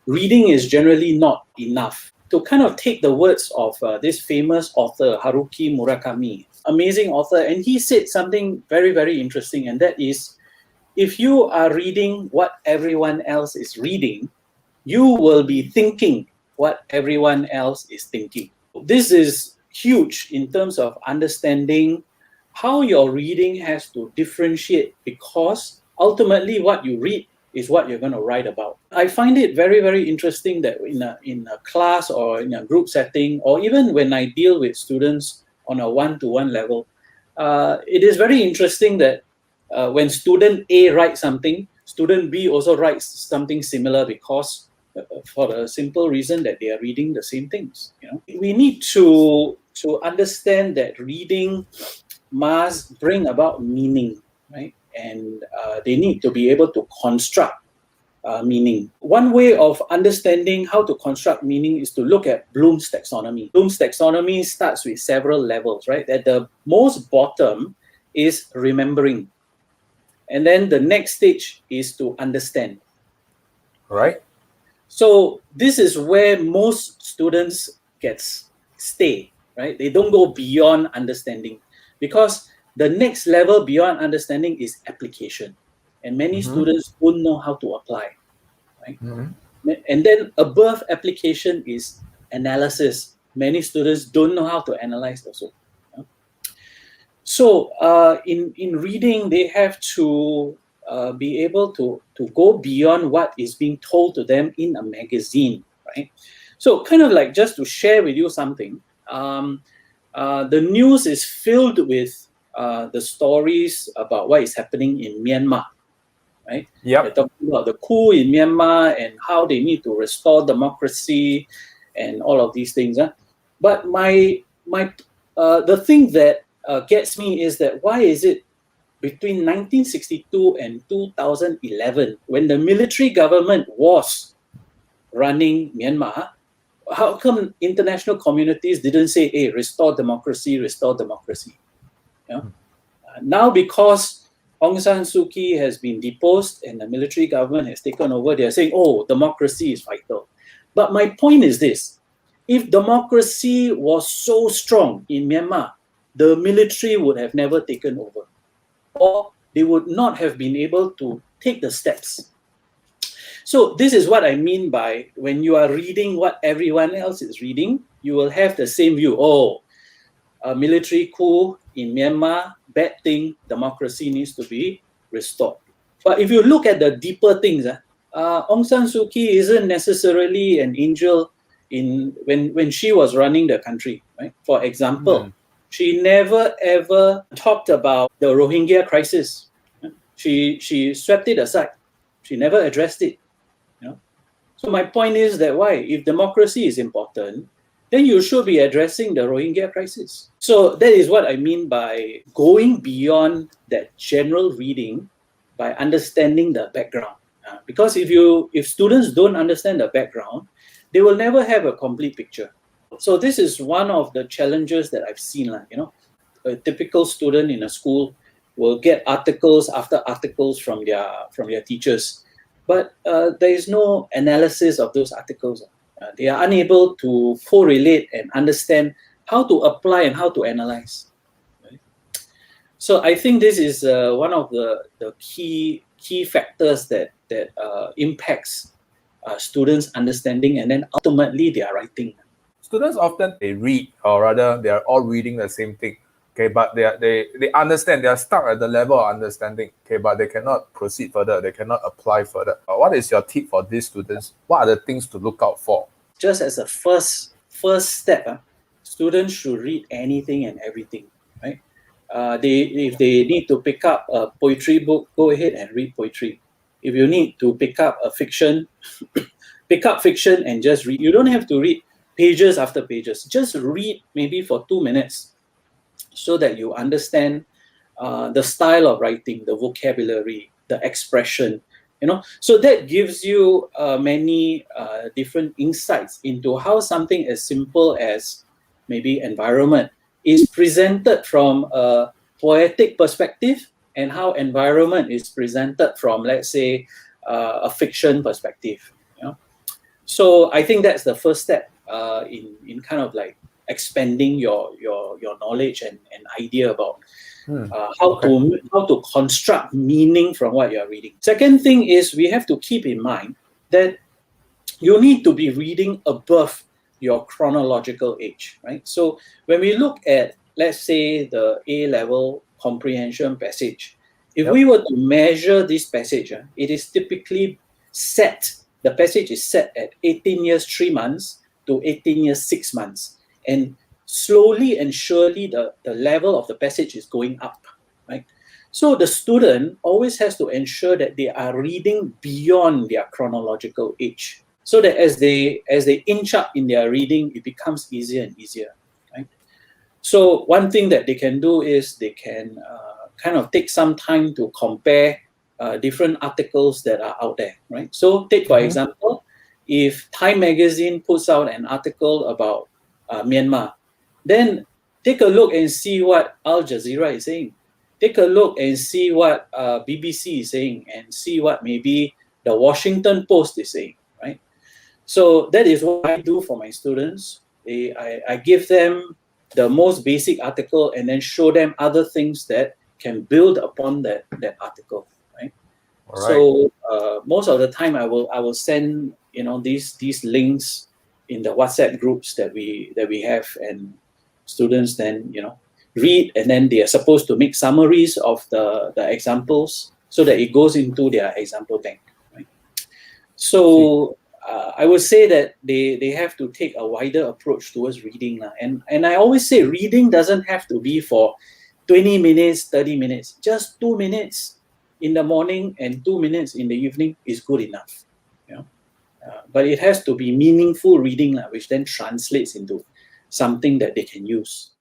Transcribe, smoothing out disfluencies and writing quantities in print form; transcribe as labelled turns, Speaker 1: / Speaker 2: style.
Speaker 1: reading is generally not enough. To kind of take the words of this famous author, Haruki Murakami, amazing author, and he said something very, very interesting, and that is, if you are reading what everyone else is reading, you will be thinking what everyone else is thinking. This is huge in terms of understanding how your reading has to differentiate, because ultimately what you read is what you're going to write about. I find it very, very interesting that in a class or in a group setting, or even when I deal with students on a one-to-one level, it is very interesting that when student A writes something, student B also writes something similar, because for the simple reason that they are reading the same things. We need to understand that reading must bring about meaning, right? And they need to be able to construct meaning. One way of understanding how to construct meaning is to look at Bloom's taxonomy. Bloom's taxonomy starts with several levels, right? At the most bottom is remembering. And then the next stage is to understand.
Speaker 2: Right.
Speaker 1: So this is where most students stay, right? They don't go beyond understanding, because the next level beyond understanding is application. And many students don't know how to apply, right? And then above application is analysis. Many students don't know how to analyze also. So in reading, they have to be able to go beyond what is being told to them in a magazine, right? So kind of like, just to share with you something, the news is filled with the stories about what is happening in Myanmar, right?
Speaker 2: Yep.
Speaker 1: They're talking about the coup in Myanmar and how they need to restore democracy and all of these things. But the thing that gets me is that, why is it between 1962 and 2011, when the military government was running Myanmar, how come international communities didn't say, hey, restore democracy, restore democracy? Now, because Aung San Suu Kyi has been deposed and the military government has taken over, they're saying, oh, democracy is vital. But my point is this: if democracy was so strong in Myanmar, the military would have never taken over, or they would not have been able to take the steps. So this is what I mean by, when you are reading what everyone else is reading, you will have the same view. Oh, a military coup in Myanmar, bad thing, democracy needs to be restored. But if you look at the deeper things, Aung San Suu Kyi isn't necessarily an angel when she was running the country, right? For example, she never ever talked about the Rohingya crisis. She swept it aside. She never addressed it. So my point is that, why? If democracy is important, then you should be addressing the Rohingya crisis. So that is what I mean by going beyond that general reading, by understanding the background. Because if students don't understand the background, they will never have a complete picture. So this is one of the challenges that I've seen. A typical student in a school will get articles after articles from their teachers, but there is no analysis of those articles. They are unable to correlate and understand how to apply and how to analyze. Right? So I think this is one of the key factors that impacts students' understanding, and then ultimately their writing.
Speaker 2: Students often, they read, or rather they are all reading the same thing, okay, but they understand, they are stuck at the level of understanding, okay, but they cannot proceed further, they cannot apply further. What is your tip for these students? What are the things to look out for?
Speaker 1: Just as a first step, students should read anything and everything, right? If they need to pick up a poetry book, go ahead and read poetry. If you need to pick up a fiction, pick up fiction and just read. You don't have to read pages after pages. Just read maybe for 2 minutes, so that you understand the style of writing, the vocabulary, the expression. So that gives you many different insights into how something as simple as maybe environment is presented from a poetic perspective, and how environment is presented from, let's say, a fiction perspective. So I think that's the first step in kind of like expanding your knowledge and idea about how to construct meaning from what you're reading. Second thing is we have to keep in mind that you need to be reading above your chronological age, right? So when we look at, let's say, the A-level comprehension passage, if we were to measure this passage, it is typically set, the passage is set at 18 years 3 months to 18 years 6 months. And slowly and surely the level of the passage is going up, right? So the student always has to ensure that they are reading beyond their chronological age, so that as they inch up in their reading, it becomes easier and easier, right? So one thing that they can do is they can kind of take some time to compare different articles that are out there, right? So take, for example, if Time Magazine puts out an article about Myanmar, then take a look and see what Al Jazeera is saying. Take a look and see what BBC is saying, and see what maybe the Washington Post is saying, right? So that is what I do for my students. I give them the most basic article and then show them other things that can build upon that article, right?
Speaker 2: All right.
Speaker 1: So most of the time I will send these links in the WhatsApp groups that we have, and students then read, and then they are supposed to make summaries of the examples so that it goes into their example bank, right? So I would say that they have to take a wider approach towards reading. And I always say reading doesn't have to be for 20 minutes, 30 minutes. Just 2 minutes in the morning and 2 minutes in the evening is good enough. But it has to be meaningful reading, which then translates into something that they can use.